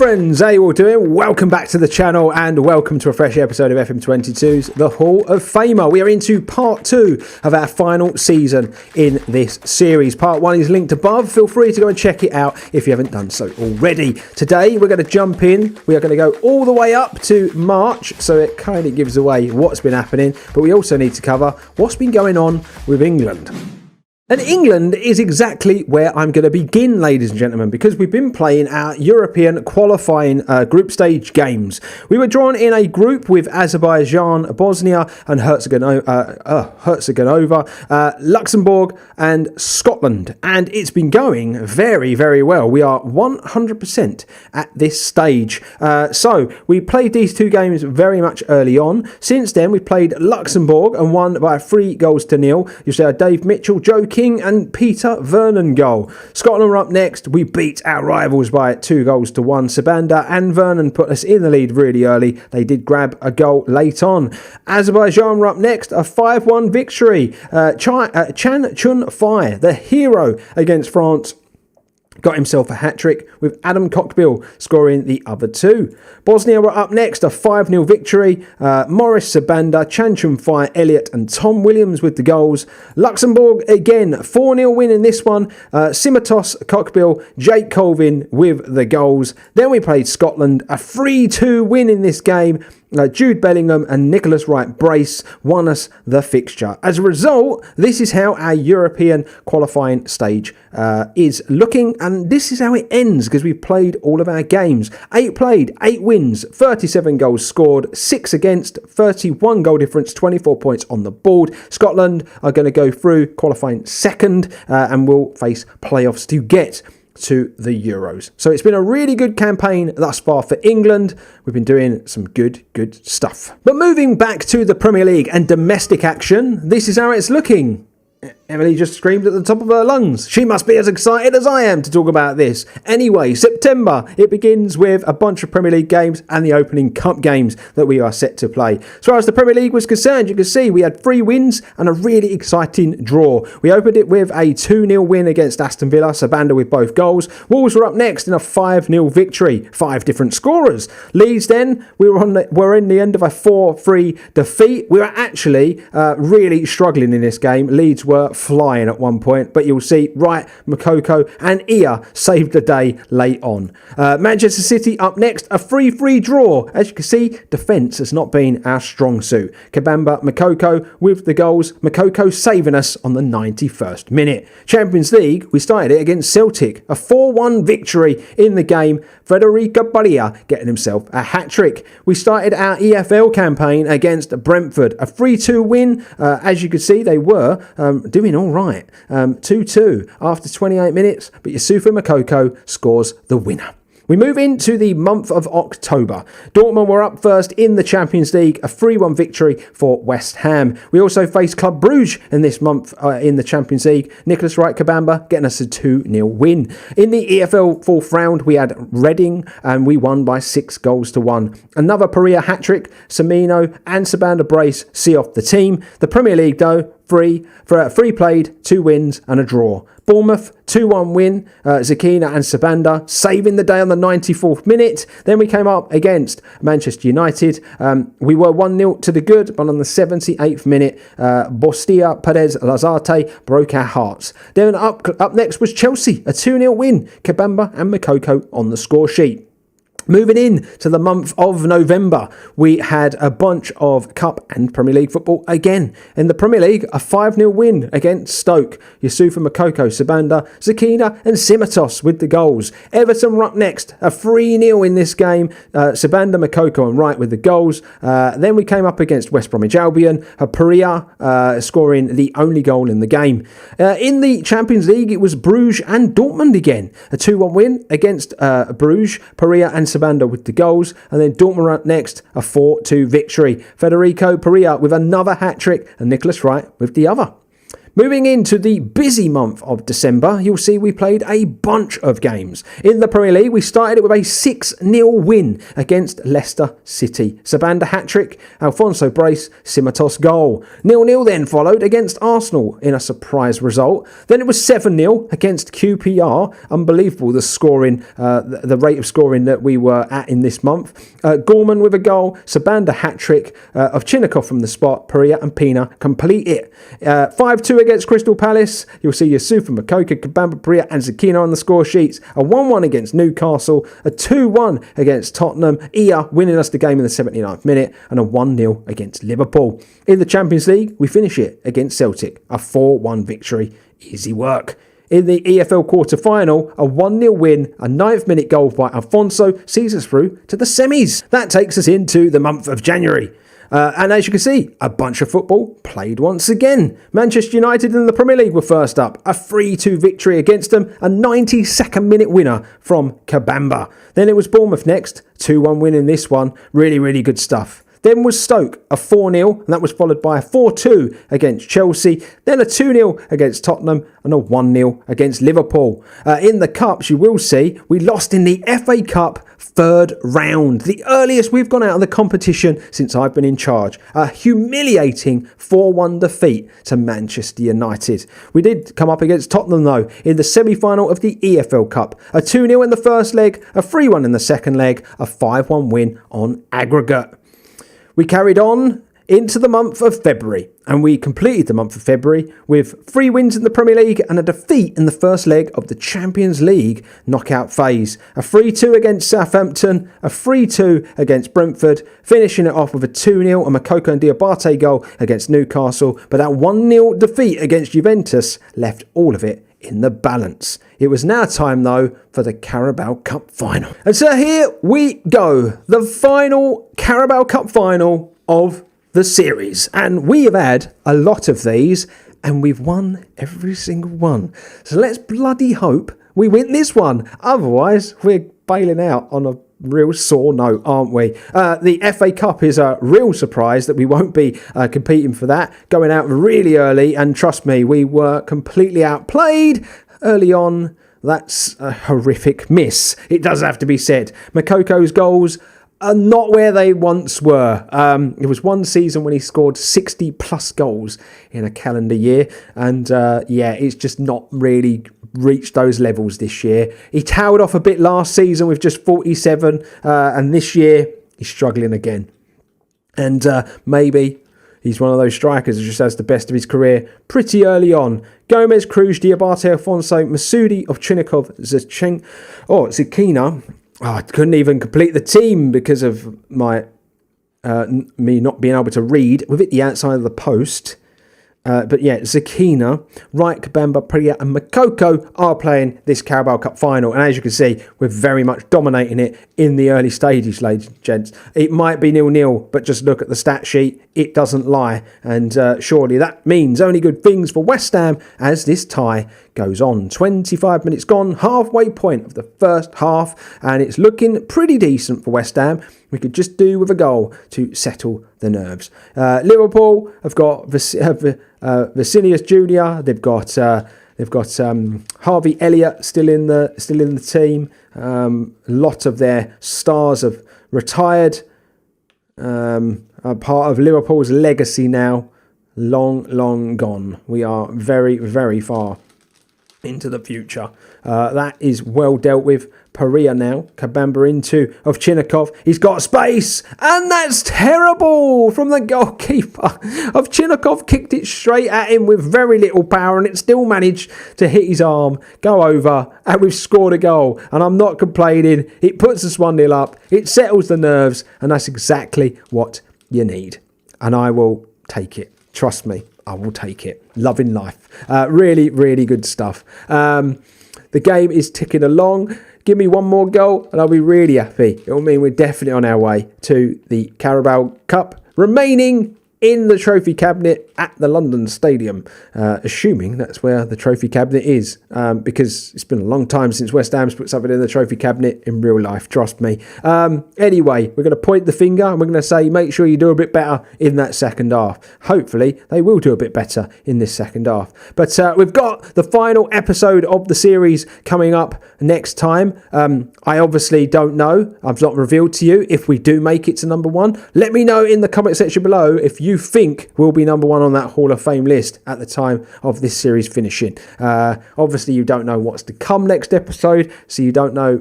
friends, how you all doing? Welcome back to the channel and welcome to a fresh episode of FM22's The Hall of Famer. We are into part 2 of our final season in this series. Part 1 is linked above. Feel free to go and check it out if you haven't done so already. Today we're going to jump in. We are going to go all the way up to March, so it kind of gives away what's been happening, but we also need to cover what's been going on with England. And England is exactly where I'm going to begin, ladies and gentlemen, because we've been playing our European qualifying group stage games. We were drawn in a group with Azerbaijan, Bosnia and Herzegovina, Luxembourg and Scotland. And it's been going very, very well. We are 100% at this stage. So we played these two games very much early on. Since then, we played Luxembourg and won by 3-0. You see Dave Mitchell, Joe King and Peter Vernon goal. Scotland were up next. We beat our rivals by 2-1. Sabanda and Vernon put us in the lead really early. They did grab a goal late on. Azerbaijan were up next. A 5-1 victory. Chan Chun Fai, the hero against France, got himself a hat-trick with Adam Cockbill scoring the other two. Bosnia were up next, a 5-0 victory. Morris Sabanda, Chan Chun Fai, Elliott and Tom Williams with the goals. Luxembourg again, 4-0 win in this one. Simitos, Cockbill, Jake Colvin with the goals. Then we played Scotland, a 3-2 win in this game. Jude Bellingham and Nicholas Wright Brace won us the fixture. As a result, this is how our European qualifying stage is looking, and this is how it ends because we've played all of our games. 8 played, 8 wins, 37 goals scored, 6 against, 31 goal difference, 24 points on the board. Scotland are going to go through qualifying second and will face playoffs to get to the Euros. So it's been a really good campaign thus far for England. We've been doing some good stuff. But moving back to the Premier League and domestic action, this is how it's looking. Emily just screamed at the top of her lungs. She must be as excited as I am to talk about this. Anyway, September, it begins with a bunch of Premier League games and the opening cup games that we are set to play. As far as the Premier League was concerned, you can see we had 3 wins and a really exciting draw. We opened it with a 2-0 win against Aston Villa, Sabanda with both goals. Wolves were up next in a 5-0 victory, 5 different scorers. Leeds then, we were in the end of a 4-3 defeat. We were actually really struggling in this game. Leeds were flying at one point, but you'll see Wright, Makoko and Ia saved the day late on. Manchester City up next, a 3-3 draw. As you can see, defence has not been our strong suit. Kabamba, Makoko with the goals, Makoko saving us on the 91st minute. Champions League, we started it against Celtic, a 4-1 victory in the game. Federico Barria getting himself a hat-trick. We started our EFL campaign against Brentford, a 3-2 win. As you can see, they were doing all right. 2-2 after 28 minutes, but Yusufa Makoko scores the winner. We move into the month of October. Dortmund were up first in the Champions League, a 3-1 victory for West Ham. We also faced Club Brugge in this month in the Champions League. Nicholas Wright Kabamba getting us a 2-0 win. In the EFL fourth round, we had Reading and we won by 6-1. Another Paria hat-trick, Semino and Sabanda Brace see off the team. The Premier League, though, 3 played, 2 wins and a draw. Bournemouth, 2-1 win. Zakina and Sabanda saving the day on the 94th minute. Then we came up against Manchester United. We were 1-0 to the good, but on the 78th minute, Bostia Perez Lazarte broke our hearts. Then up next was Chelsea, a 2-0 win. Kabamba and Makoko on the score sheet. Moving in to the month of November, we had a bunch of Cup and Premier League football again. In the Premier League, a 5-0 win against Stoke. Yusufa Makoko, Sabanda, Zakina and Simitos with the goals. Everton were up next, a 3-0 in this game. Sabanda, Makoko and Wright with the goals. Then we came up against West Bromwich Albion. Paria scoring the only goal in the game. In the Champions League, it was Bruges and Dortmund again. A 2-1 win against Bruges. Paria and Sabanda with the goals, and then Dortmund up next, a 4-2 victory. Federico Paria with another hat-trick and Nicholas Wright with the other. Moving into the busy month of December, you'll see we played a bunch of games. In the Premier League, we started it with a 6-0 win against Leicester City. Sabanda hat-trick, Alfonso Brace, Simitos goal. 0-0 then followed against Arsenal in a surprise result. Then it was 7-0 against QPR. Unbelievable the scoring, the rate of scoring that we were at in this month. Gorman with a goal, Sabanda hat-trick, Ovchinnikov from the spot, Perea and Pina complete it. 5-2 against Crystal Palace. You'll see Yusufa, Makoka, Kabamba, Perea and Zakina on the score sheets. A 1-1 against Newcastle, a 2-1 against Tottenham, Ia winning us the game in the 79th minute, and a 1-0 against Liverpool. In the Champions League, we finish it against Celtic, a 4-1 victory. Easy work. In the EFL quarter-final, a 1-0 win, a 9th minute goal by Alfonso sees us through to the semis. That takes us into the month of January. And as you can see, a bunch of football played once again. Manchester United in the Premier League were first up. A 3-2 victory against them. A 92nd minute winner from Kabamba. Then it was Bournemouth next. 2-1 win in this one. Really, really good stuff. Then was Stoke, a 4-0, and that was followed by a 4-2 against Chelsea, then a 2-0 against Tottenham, and a 1-0 against Liverpool. In the Cups, you will see, we lost in the FA Cup third round, the earliest we've gone out of the competition since I've been in charge. A humiliating 4-1 defeat to Manchester United. We did come up against Tottenham, though, in the semi-final of the EFL Cup. A 2-0 in the first leg, a 3-1 in the second leg, a 5-1 win on aggregate. We carried on into the month of February, and we completed the month of February with 3 wins in the Premier League and a defeat in the first leg of the Champions League knockout phase. A 3-2 against Southampton, a 3-2 against Brentford, finishing it off with a 2-0 and Makoko and Diabate goal against Newcastle, but that 1-0 defeat against Juventus left all of it in the balance. It was now time, though, for the Carabao Cup final. And so here we go, the final Carabao Cup final of the series. And we have had a lot of these, and we've won every single one. So let's bloody hope we win this one. Otherwise, we're bailing out on a real sore note, aren't we? The FA Cup is a real surprise that we won't be competing for that. Going out really early, and trust me, we were completely outplayed early on. That's a horrific miss. It does have to be said. Makoko's goals are not where they once were. It was one season when he scored 60 plus goals in a calendar year. And it's just not really reached those levels this year. He tailed off a bit last season with just 47. And this year he's struggling again. And maybe he's one of those strikers who just has the best of his career pretty early on. Gomez, Cruz, Diabate, Alfonso, Masudi, Ovchinnikov, Zakina. I couldn't even complete the team because of my me not being able to read with it the outside of the post. But yeah, Zakina, Wright, Kabamba, Perea and Makoko are playing this Carabao Cup final. And as you can see, we're very much dominating it in the early stages, ladies and gents. It might be 0-0, but just look at the stat sheet. It doesn't lie. And surely that means only good things for West Ham as this tie goes on. 25 minutes gone, halfway point of the first half. And it's looking pretty decent for West Ham. We could just do with a goal to settle the nerves. Liverpool have got Vicinius Jr. They've got Harvey Elliott still in the team. A lot of their stars have retired. A part of Liverpool's legacy now, long gone. We are very, very far into the future. That is well dealt with. Perea now, Kabamba into Ovchinnikov. He's got space, and that's terrible from the goalkeeper. Ovchinnikov kicked it straight at him with very little power, and it still managed to hit his arm, go over, and we've scored a goal. And I'm not complaining. It puts us 1-0 up. It settles the nerves, and that's exactly what you need. And I will take it. Trust me, I will take it. Loving life. Really, really good stuff. The game is ticking along. Give me one more goal and I'll be really happy. It'll mean we're definitely on our way to the Carabao Cup. Remaining in the trophy cabinet at the London Stadium, assuming that's where the trophy cabinet is, because it's been a long time since West Ham's put something in the trophy cabinet in real life, trust me. Anyway, we're going to point the finger and we're going to say, make sure you do a bit better in that second half. Hopefully, they will do a bit better in this second half. But we've got the final episode of the series coming up next time. I obviously don't know. I've not revealed to you if we do make it to number 1. Let me know in the comment section below if you think we'll be number 1 on that Hall of Fame list at the time of this series finishing. Obviously, you don't know what's to come next episode, so you don't know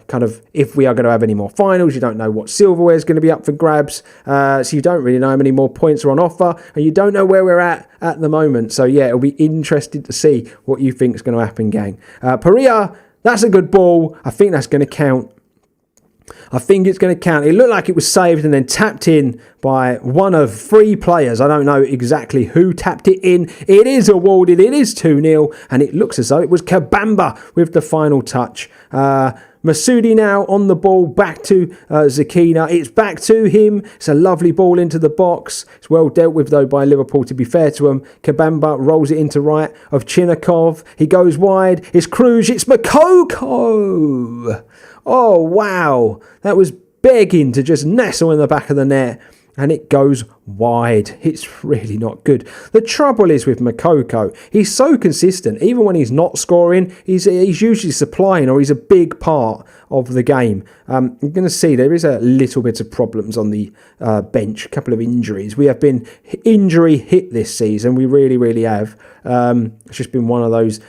kind of if we are going to have any more finals. You don't know what silverware is going to be up for grabs, so you don't really know how many more points are on offer, and you don't know where we're at the moment. So yeah, it'll be interesting to see what you think is going to happen, gang. Perea, that's a good ball. I think that's going to count. I think it's going to count. It looked like it was saved and then tapped in by one of 3 players. I don't know exactly who tapped it in. It is awarded. It is 2-0. And it looks as though it was Kabamba with the final touch. Masudi now on the ball, back to Zakina. It's back to him. It's a lovely ball into the box. It's well dealt with, though, by Liverpool, to be fair to him. Kabamba rolls it into right of Chinakov. He goes wide. It's Cruz. It's Makoko. Oh, wow. That was begging to just nestle in the back of the net. And it goes wide. It's really not good. The trouble is with Makoko, he's so consistent. Even when he's not scoring, he's usually supplying, or he's a big part of the game. You're going to see there is a little bit of problems on the bench, a couple of injuries. We have been injury hit this season. We really, really have. It's just been one of those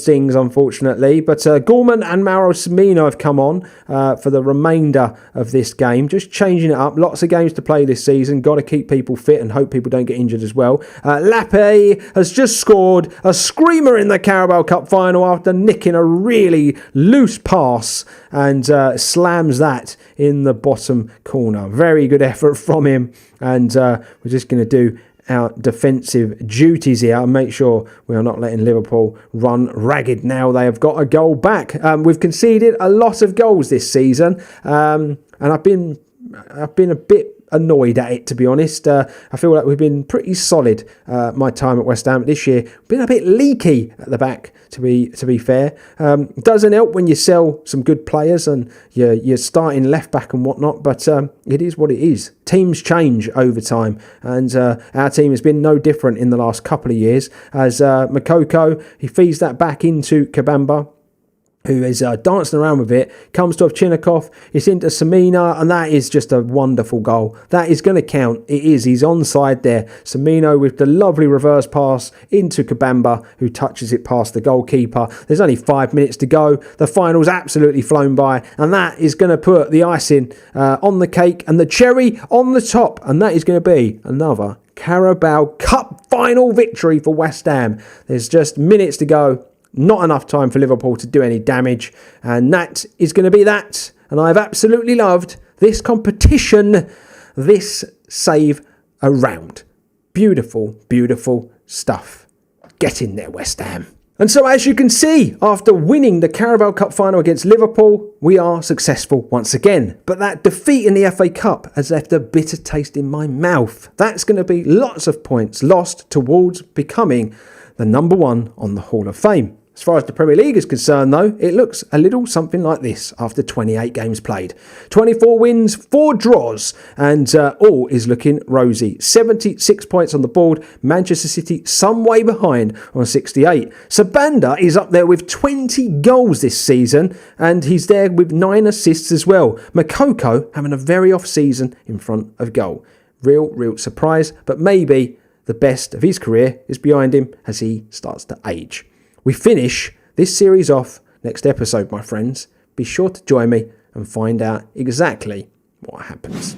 things, unfortunately. But Gorman and Mauro Semino have come on for the remainder of this game, just changing it up. Lots of games to play this season. Got to keep people fit and hope people don't get injured as well. Lappe has just scored a screamer in the Carabao Cup final after nicking a really loose pass and slams that in the bottom corner. Very good effort from him. And we're just going to do our defensive duties here and make sure we are not letting Liverpool run ragged now they have got a goal back. We've conceded a lot of goals this season, and I've been a bit annoyed at it, to be honest. I feel like we've been pretty solid my time at West Ham this year. Been a bit leaky at the back, to be fair. Doesn't help when you sell some good players and you're starting left back and whatnot, but it is what it is. Teams change over time, and our team has been no different in the last couple of years. As Makoko, he feeds that back into Kabamba, who is dancing around with it, comes to Ovchinnikov, it's into Semino, and that is just a wonderful goal. That is going to count. It is. He's onside there. Semino with the lovely reverse pass into Kabamba, who touches it past the goalkeeper. There's only 5 minutes to go. The final's absolutely flown by, and that is going to put the icing on the cake and the cherry on the top, and that is going to be another Carabao Cup final victory for West Ham. There's just minutes to go. Not enough time for Liverpool to do any damage, and that is going to be that. And I've absolutely loved this competition, this save around. Beautiful, beautiful stuff. Get in there, West Ham. And so, as you can see, after winning the Carabao Cup final against Liverpool, we are successful once again. But that defeat in the FA Cup has left a bitter taste in my mouth. That's going to be lots of points lost towards becoming the number 1 on the Hall of Fame. As far as the Premier League is concerned, though, it looks a little something like this after 28 games played. 24 wins, 4 draws, and all is looking rosy. 76 points on the board. Manchester City some way behind on 68. Sabanda is up there with 20 goals this season, and he's there with 9 assists as well. Makoko having a very off season in front of goal. Real surprise, but maybe the best of his career is behind him as he starts to age. We finish this series off next episode, my friends. Be sure to join me and find out exactly what happens.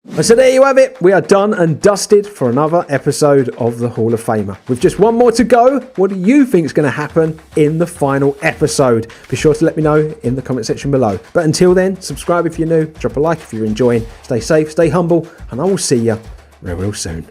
And so there you have it. We are done and dusted for another episode of the Hall of Famer. With just one more to go, what do you think is going to happen in the final episode? Be sure to let me know in the comment section below. But until then, subscribe if you're new, drop a like if you're enjoying. Stay safe, stay humble, and I will see you real soon.